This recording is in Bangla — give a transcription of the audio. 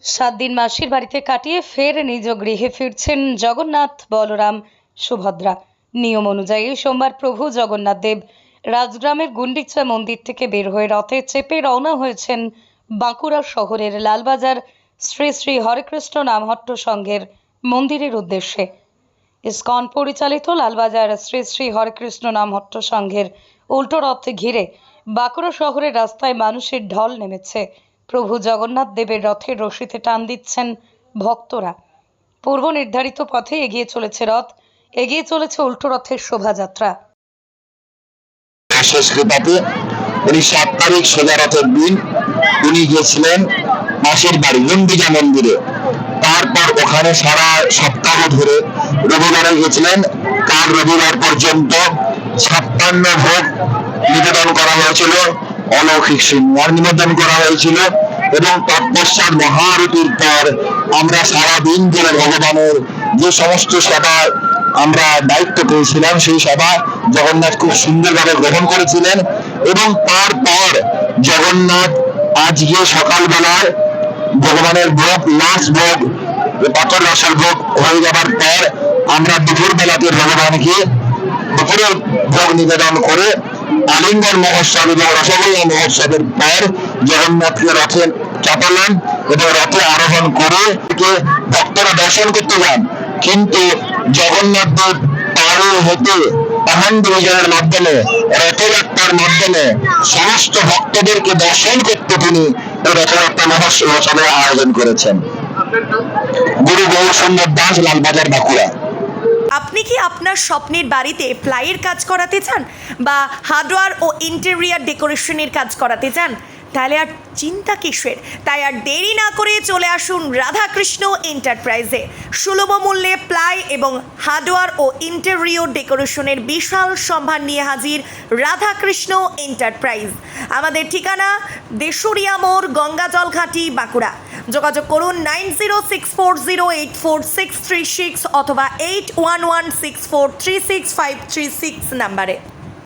7 দিন মাসির বাড়িতে কাটিয়ে ফের নিজ গৃহে ফিরছেন জগন্নাথ, বলরাম, সুভদ্রা। নিয়ম অনুযায়ী সোমবার প্রভু জগন্নাথ দেব রাজগ্রামের গুন্ডিচা মন্দির থেকে বের হয়ে রথে চেপে রওনা হয়েছেন বাঁকুড়া শহরের লালবাজার শ্রী শ্রী হরেকৃষ্ণ নামহট্ট সংঘের মন্দিরের উদ্দেশ্যে। ইসকন পরিচালিত লালবাজার শ্রী শ্রী হরেকৃষ্ণ নামহট্ট সংঘের উল্টো রথ ঘিরে বাঁকুড়া শহরের রাস্তায় মানুষের ঢল নেমেছে। প্রভু জগন্নাথ দেবের রথের রশিতে টান দিচ্ছেন ভক্তরা। পূর্ব নির্ধারিত পথে এগিয়ে চলেছে রথ, এগিয়ে চলেছে উল্টো রথের শোভাযাত্রা। শেষ কৃপাতে উনি 7 তারিখ সোজা রথের দিন উনি গিয়েছিলেন মাসির বাড়ি গুন্ডিচা মন্দিরে। তারপর ওখানে সারা সপ্তাহ ধরে রবিবারে গেছিলেন। কাল রবিবার পর্যন্ত 56 ভোগ নিবেদন করা হয়েছিল, অলৌকিক সিংহার নিবেদন করা হয়েছিল এবং তৎপশ্চাৎ মহারতির পর আমরা সারাদিন ধরে ভগবানের যে সমস্ত সেবা আমরা দায়িত্ব পেয়েছিলাম সেই সেবা জগন্নাথ খুব সুন্দরভাবে গ্রহণ করেছিলেন। এবং তারপর জগন্নাথ আজকে সকালবেলায় ভগবানের ভোগ লাস্ট ভোগ পাথর রসের ভোগ হয়ে যাবার পর আমরা দুপুর বেলাতে ভগবানকে দুপুরের ভোগ নিবেদন করে আলিঙ্গন মহোৎসব এবং রসগোল্লা মহোৎসবের পর জগন্নাথকে রথে চাপালেন এবং রথে আরোহণ করে ভক্তরা দর্শন করতে যান। কিন্তু জগন্নাথ দেব পারে হেঁটে আনন্দ বিজয়ের মাধ্যমে রথযাত্রার মাধ্যমে সমস্ত ভক্তদেরকে দর্শন করতে তিনি রথযাত্রা মহোৎসবের আয়োজন করেছেন। গুরু গৌর সুন্দর দাস, লালবাজার, বাঁকুড়া। আপনি কি আপনার স্বপ্নের বাড়িতে প্লাইয়ের কাজ করাতে চান বা হার্ডওয়্যার ও ইন্টেরিয়ার ডেকোরেশনের কাজ করাতে চান? তাহলে আর চিন্তা কিসের? তাই আর দেরি না করে চলে আসুন রাধাকৃষ্ণ এন্টারপ্রাইজে। সুলভ মূল্যে প্লাই এবং হার্ডওয়্যার ও ইন্টেরিয়র ডেকোরেশনের বিশাল সম্ভার নিয়ে হাজির রাধাকৃষ্ণ এন্টারপ্রাইজ। আমাদের ঠিকানা দেশুরিয়া মোড়, গঙ্গাজল ঘাটি, বাঁকুড়া। যোগাযোগ করুন 9064084636 অথবা 8116436536 নাম্বারে।